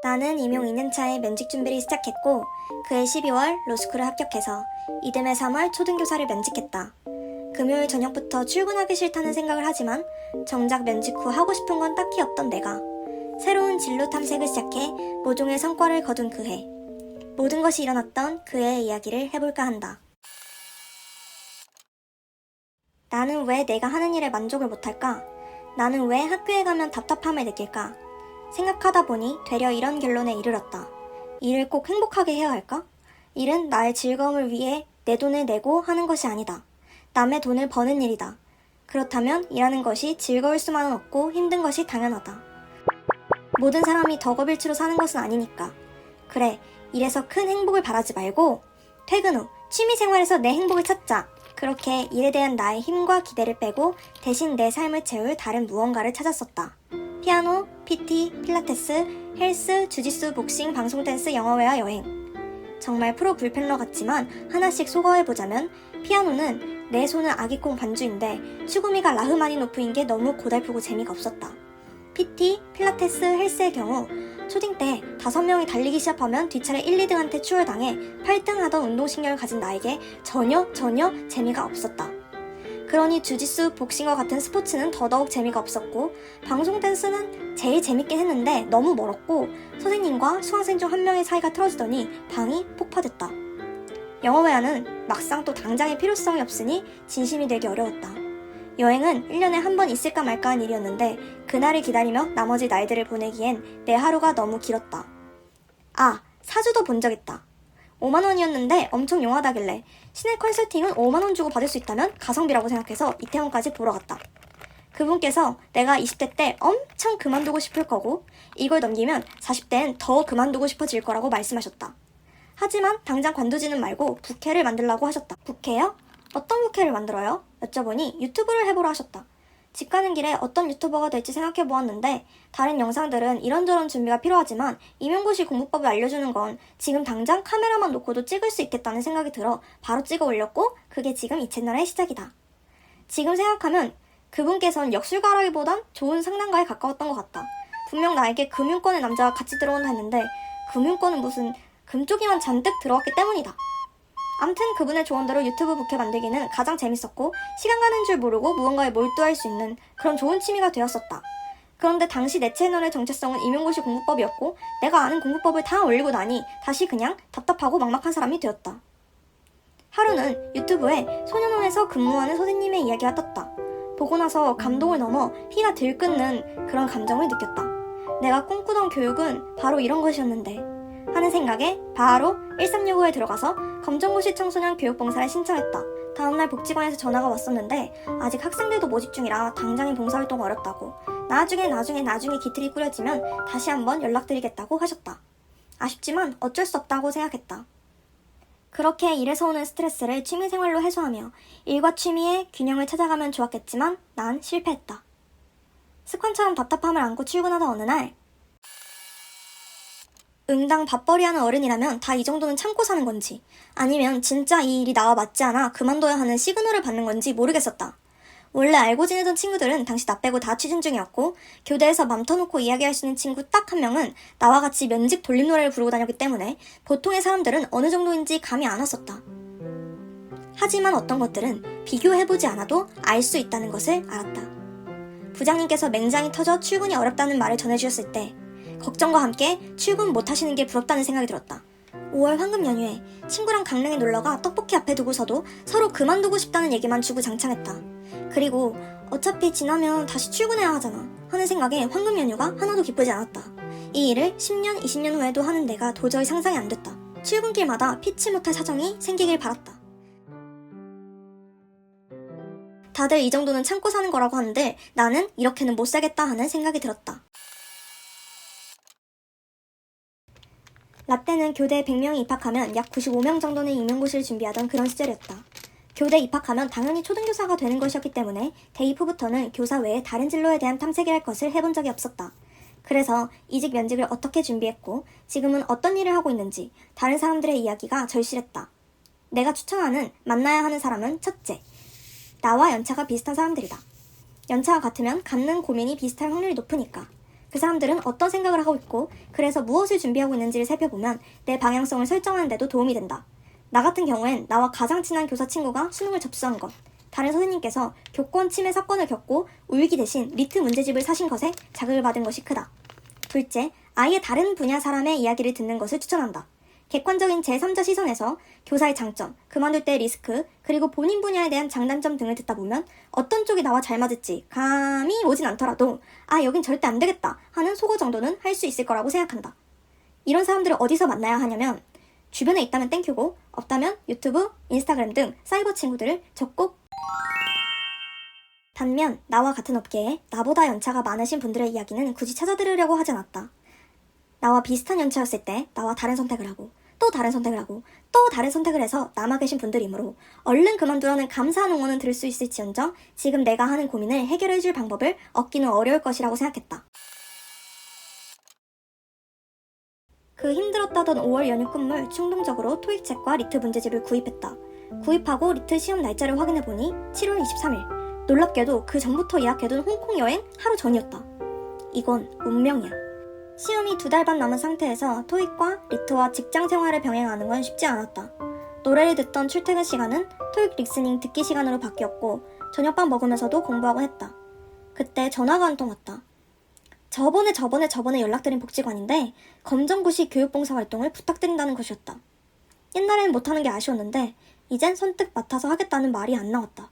나는 임용 2년차에 면직 준비를 시작했고 그해 12월 로스쿨을 합격해서 이듬해 3월 초등교사를 면직했다. 금요일 저녁부터 출근하기 싫다는 생각을 하지만 정작 면직 후 하고 싶은 건 딱히 없던 내가 새로운 진로 탐색을 시작해 모종의 성과를 거둔 그해. 모든 것이 일어났던 그해의 이야기를 해볼까 한다. 나는 왜 내가 하는 일에 만족을 못할까? 나는 왜 학교에 가면 답답함을 느낄까? 생각하다 보니 되려 이런 결론에 이르렀다. 일을 꼭 행복하게 해야 할까? 일은 나의 즐거움을 위해 내 돈을 내고 하는 것이 아니다. 남의 돈을 버는 일이다. 그렇다면 일하는 것이 즐거울 수만은 없고 힘든 것이 당연하다. 모든 사람이 덕업일치로 사는 것은 아니니까. 그래, 일에서 큰 행복을 바라지 말고 퇴근 후 취미생활에서 내 행복을 찾자. 그렇게 일에 대한 나의 힘과 기대를 빼고 대신 내 삶을 채울 다른 무언가를 찾았었다. 피아노, PT, 필라테스, 헬스, 주짓수, 복싱, 방송 댄스, 영어회화, 여행. 정말 프로 불펜러 같지만 하나씩 소거해보자면 피아노는 내 손은 아기콩 반주인데 슈구미가 라흐마니노프인 게 너무 고달프고 재미가 없었다. PT, 필라테스, 헬스의 경우 초딩 때 5명이 달리기 시합하면 뒷차례 1, 2등한테 추월당해 8등 하던 운동신경을 가진 나에게 전혀 재미가 없었다. 그러니 주짓수, 복싱과 같은 스포츠는 더더욱 재미가 없었고 방송 댄스는 제일 재밌긴 했는데 너무 멀었고 선생님과 수강생 중 한 명의 사이가 틀어지더니 방이 폭파됐다. 영어회화는 막상 또 당장의 필요성이 없으니 진심이 되기 어려웠다. 여행은 1년에 한 번 있을까 말까 한 일이었는데 그날을 기다리며 나머지 날들을 보내기엔 내 하루가 너무 길었다. 아, 사주도 본 적 있다. 5만원이었는데 엄청 용하다길래 시내 컨설팅은 5만원 주고 받을 수 있다면 가성비라고 생각해서 이태원까지 보러 갔다. 그분께서 내가 20대 때 엄청 그만두고 싶을 거고 이걸 넘기면 40대엔 더 그만두고 싶어질 거라고 말씀하셨다. 하지만 당장 관두지는 말고 부캐를 만들라고 하셨다. 부캐요? 어떤 부캐를 만들어요? 여쭤보니 유튜브를 해보라 하셨다. 집 가는 길에 어떤 유튜버가 될지 생각해보았는데 다른 영상들은 이런저런 준비가 필요하지만 임용고시 공부법을 알려주는 건 지금 당장 카메라만 놓고도 찍을 수 있겠다는 생각이 들어 바로 찍어 올렸고 그게 지금 이 채널의 시작이다. 지금 생각하면 그분께선 역술가라기보단 좋은 상담가에 가까웠던 것 같다. 분명 나에게 금융권의 남자가 같이 들어온다 했는데 금융권은 무슨 금쪽이만 잔뜩 들어왔기 때문이다. 암튼 그분의 조언대로 유튜브 부캐 만들기는 가장 재밌었고 시간 가는 줄 모르고 무언가에 몰두할 수 있는 그런 좋은 취미가 되었었다. 그런데 당시 내 채널의 정체성은 임용고시 공부법이었고 내가 아는 공부법을 다 올리고 나니 다시 그냥 답답하고 막막한 사람이 되었다. 하루는 유튜브에 소년원에서 근무하는 선생님의 이야기가 떴다. 보고 나서 감동을 넘어 피가 들끓는 그런 감정을 느꼈다. 내가 꿈꾸던 교육은 바로 이런 것이었는데 하는 생각에 바로 1365에 들어가서 검정고시 청소년 교육봉사를 신청했다. 다음날 복지관에서 전화가 왔었는데 아직 학생들도 모집 중이라 당장의 봉사활동 어렵다고 나중에 기틀이 꾸려지면 다시 한번 연락드리겠다고 하셨다. 아쉽지만 어쩔 수 없다고 생각했다. 그렇게 일에서 오는 스트레스를 취미생활로 해소하며 일과 취미의 균형을 찾아가면 좋았겠지만 난 실패했다. 습관처럼 답답함을 안고 출근하던 어느 날 응당 밥벌이하는 어른이라면 다 이 정도는 참고 사는 건지 아니면 진짜 이 일이 나와 맞지 않아 그만둬야 하는 시그널을 받는 건지 모르겠었다. 원래 알고 지내던 친구들은 당시 나 빼고 다 취준 중이었고 교대에서 맘 터놓고 이야기할 수 있는 친구 딱 한 명은 나와 같이 면집 돌림 노래를 부르고 다녔기 때문에 보통의 사람들은 어느 정도인지 감이 안 왔었다. 하지만 어떤 것들은 비교해보지 않아도 알 수 있다는 것을 알았다. 부장님께서 맹장이 터져 출근이 어렵다는 말을 전해주셨을 때 걱정과 함께 출근 못하시는 게 부럽다는 생각이 들었다. 5월 황금 연휴에 친구랑 강릉에 놀러가 떡볶이 앞에 두고서도 서로 그만두고 싶다는 얘기만 주구장창했다. 그리고 어차피 지나면 다시 출근해야 하잖아 하는 생각에 황금 연휴가 하나도 기쁘지 않았다. 이 일을 10년, 20년 후에도 하는 내가 도저히 상상이 안 됐다. 출근길마다 피치 못할 사정이 생기길 바랐다. 다들 이 정도는 참고 사는 거라고 하는데 나는 이렇게는 못 살겠다 하는 생각이 들었다. 라떼는 교대에 100명이 입학하면 약 95명 정도는 임용고시를 준비하던 그런 시절이었다. 교대 입학하면 당연히 초등교사가 되는 것이었기 때문에 대입 후부터는 교사 외에 다른 진로에 대한 탐색이랄 것을 해본 적이 없었다. 그래서 이직 면직을 어떻게 준비했고 지금은 어떤 일을 하고 있는지 다른 사람들의 이야기가 절실했다. 내가 추천하는 만나야 하는 사람은 첫째, 나와 연차가 비슷한 사람들이다. 연차가 같으면 갖는 고민이 비슷할 확률이 높으니까. 그 사람들은 어떤 생각을 하고 있고 그래서 무엇을 준비하고 있는지를 살펴보면 내 방향성을 설정하는 데도 도움이 된다. 나 같은 경우엔 나와 가장 친한 교사 친구가 수능을 접수한 것, 다른 선생님께서 교권 침해 사건을 겪고 울기 대신 리트 문제집을 사신 것에 자극을 받은 것이 크다. 둘째, 아예 다른 분야 사람의 이야기를 듣는 것을 추천한다. 객관적인 제3자 시선에서 교사의 장점, 그만둘 때의 리스크, 그리고 본인 분야에 대한 장단점 등을 듣다 보면 어떤 쪽이 나와 잘 맞을지 감이 오진 않더라도 여긴 절대 안 되겠다 하는 속어 정도는 할 수 있을 거라고 생각한다. 이런 사람들을 어디서 만나야 하냐면 주변에 있다면 땡큐고 없다면 유튜브, 인스타그램 등 사이버 친구들을 적고 반면 나와 같은 업계에 나보다 연차가 많으신 분들의 이야기는 굳이 찾아들으려고 하지 않았다. 나와 비슷한 연차였을 때 나와 다른 선택을 하고 또 다른 선택을 하고 또 다른 선택을 해서 남아 계신 분들이므로 얼른 그만두라는 감사한 응원은 들을 수 있을지언정 지금 내가 하는 고민을 해결해줄 방법을 얻기는 어려울 것이라고 생각했다. 그 힘들었다던 5월 연휴 끝물 충동적으로 토익책과 리트 문제집을 구입했다. 구입하고 리트 시험 날짜를 확인해보니 7월 23일. 놀랍게도 그 전부터 예약해둔 홍콩 여행 하루 전이었다. 이건 운명이야. 시험이 2달 반 남은 상태에서 토익과 리트와 직장 생활을 병행하는 건 쉽지 않았다. 노래를 듣던 출퇴근 시간은 토익 리스닝 듣기 시간으로 바뀌었고 저녁밥 먹으면서도 공부하곤 했다. 그때 전화가 한 통 왔다. 저번에 연락드린 복지관인데 검정고시 교육봉사 활동을 부탁드린다는 것이었다. 옛날에는 못하는 게 아쉬웠는데 이젠 선뜻 맡아서 하겠다는 말이 안 나왔다.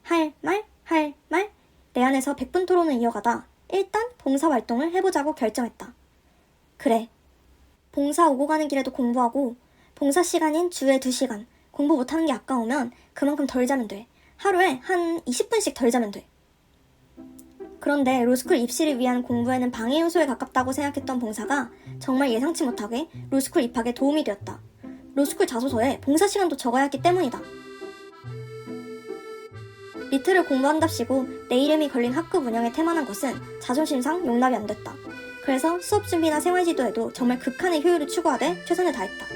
할 말? 내 안에서 100분 토론을 이어가다 일단 봉사활동을 해보자고 결정했다. 그래. 봉사 오고 가는 길에도 공부하고 봉사 시간인 주에 2시간 공부 못하는 게 아까우면 그만큼 덜 자면 돼. 하루에 한 20분씩 덜 자면 돼. 그런데 로스쿨 입시를 위한 공부에는 방해 요소에 가깝다고 생각했던 봉사가 정말 예상치 못하게 로스쿨 입학에 도움이 되었다. 로스쿨 자소서에 봉사 시간도 적어야 했기 때문이다. 리트를 공부한답시고 내 이름이 걸린 학급 운영에 태만한 것은 자존심상 용납이 안 됐다. 그래서 수업 준비나 생활지도에도 정말 극한의 효율을 추구하되 최선을 다했다.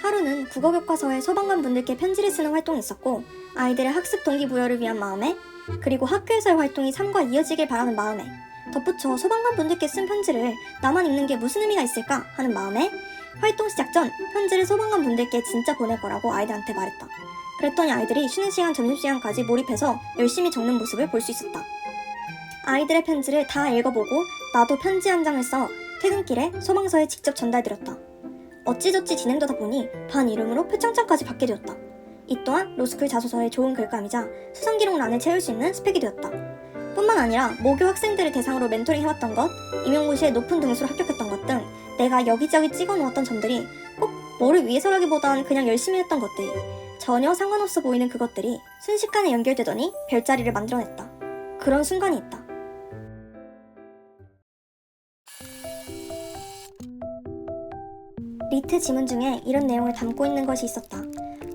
하루는 국어교과서에 소방관 분들께 편지를 쓰는 활동이 있었고 아이들의 학습 동기부여를 위한 마음에 그리고 학교에서의 활동이 삶과 이어지길 바라는 마음에 덧붙여 소방관 분들께 쓴 편지를 나만 읽는 게 무슨 의미가 있을까 하는 마음에 활동 시작 전 편지를 소방관 분들께 진짜 보낼 거라고 아이들한테 말했다. 그랬더니 아이들이 쉬는 시간 점심시간까지 몰입해서 열심히 적는 모습을 볼 수 있었다. 아이들의 편지를 다 읽어보고 나도 편지 한 장을 써 퇴근길에 소방서에 직접 전달드렸다. 어찌저찌 진행되다 보니 반 이름으로 표창장까지 받게 되었다. 이 또한 로스쿨 자소서의 좋은 글감이자 수상기록란을 채울 수 있는 스펙이 되었다. 뿐만 아니라 모교 학생들을 대상으로 멘토링 해왔던 것, 임용고시에 높은 등수로 합격했던 것 등 내가 여기저기 찍어놓았던 점들이 꼭 뭐를 위해서라기보단 그냥 열심히 했던 것들이 전혀 상관없어 보이는 그것들이 순식간에 연결되더니 별자리를 만들어냈다. 그런 순간이 있다. 리트 지문 중에 이런 내용을 담고 있는 것이 있었다.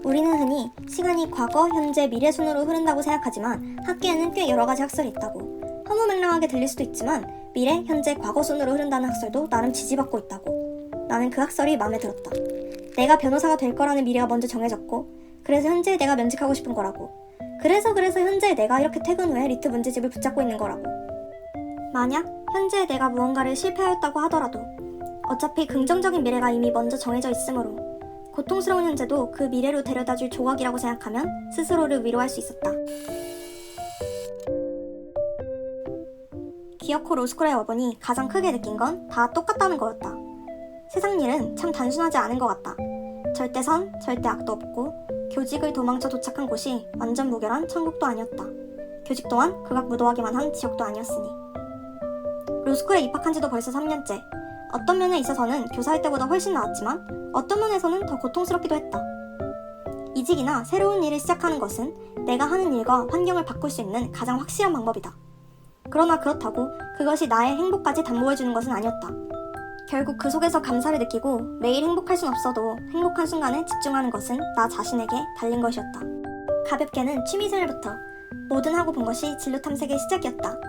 우리는 흔히 시간이 과거, 현재, 미래 순으로 흐른다고 생각하지만 학계에는 꽤 여러 가지 학설이 있다고. 허무맹랑하게 들릴 수도 있지만 미래, 현재, 과거 순으로 흐른다는 학설도 나름 지지받고 있다고. 나는 그 학설이 마음에 들었다. 내가 변호사가 될 거라는 미래가 먼저 정해졌고 그래서 현재에 내가 면직하고 싶은 거라고. 그래서 현재에 내가 이렇게 퇴근 후에 리트 문제집을 붙잡고 있는 거라고. 만약 현재에 내가 무언가를 실패하였다고 하더라도 어차피 긍정적인 미래가 이미 먼저 정해져 있으므로 고통스러운 현재도 그 미래로 데려다줄 조각이라고 생각하면 스스로를 위로할 수 있었다. 기어코 로스쿨에 와보니 가장 크게 느낀 건 다 똑같다는 거였다. 세상 일은 참 단순하지 않은 것 같다. 절대 선, 절대 악도 없고 교직을 도망쳐 도착한 곳이 완전 무결한 천국도 아니었다. 교직 또한 극악무도하기만 한 지옥도 아니었으니. 로스쿨에 입학한 지도 벌써 3년째. 어떤 면에 있어서는 교사할 때보다 훨씬 나았지만 어떤 면에서는 더 고통스럽기도 했다. 이직이나 새로운 일을 시작하는 것은 내가 하는 일과 환경을 바꿀 수 있는 가장 확실한 방법이다. 그러나 그렇다고 그것이 나의 행복까지 담보해주는 것은 아니었다. 결국 그 속에서 감사를 느끼고 매일 행복할 순 없어도 행복한 순간에 집중하는 것은 나 자신에게 달린 것이었다. 가볍게는 취미생활부터 뭐든 하고 본 것이 진로 탐색의 시작이었다.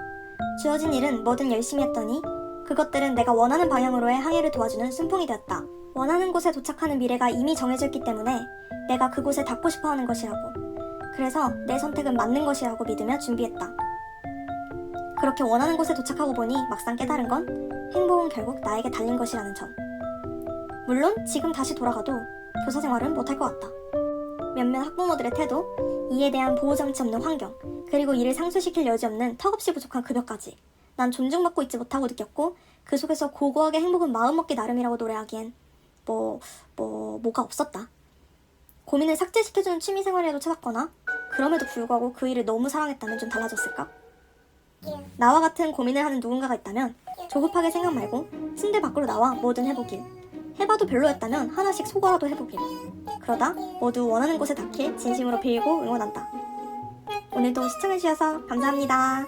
주어진 일은 뭐든 열심히 했더니 그것들은 내가 원하는 방향으로의 항해를 도와주는 순풍이 되었다. 원하는 곳에 도착하는 미래가 이미 정해져 있기 때문에 내가 그곳에 닿고 싶어하는 것이라고. 그래서 내 선택은 맞는 것이라고 믿으며 준비했다. 그렇게 원하는 곳에 도착하고 보니 막상 깨달은 건 행복은 결국 나에게 달린 것이라는 점. 물론 지금 다시 돌아가도 교사 생활은 못할 것 같다. 몇몇 학부모들의 태도, 이에 대한 보호장치 없는 환경, 그리고 이를 상쇄시킬 여지 없는 턱없이 부족한 급여까지 난 존중받고 있지 못하고 느꼈고, 그 속에서 고고하게 행복은 마음먹기 나름이라고 노래하기엔 뭐가 없었다. 고민을 삭제시켜주는 취미생활이라도 찾았거나 그럼에도 불구하고 그 일을 너무 사랑했다면 좀 달라졌을까? 나와 같은 고민을 하는 누군가가 있다면 조급하게 생각 말고 침대 밖으로 나와 뭐든 해보길, 해봐도 별로였다면 하나씩 소거라도 해보길, 그러다 모두 원하는 곳에 닿길 진심으로 빌고 응원한다. 오늘도 시청해주셔서 감사합니다.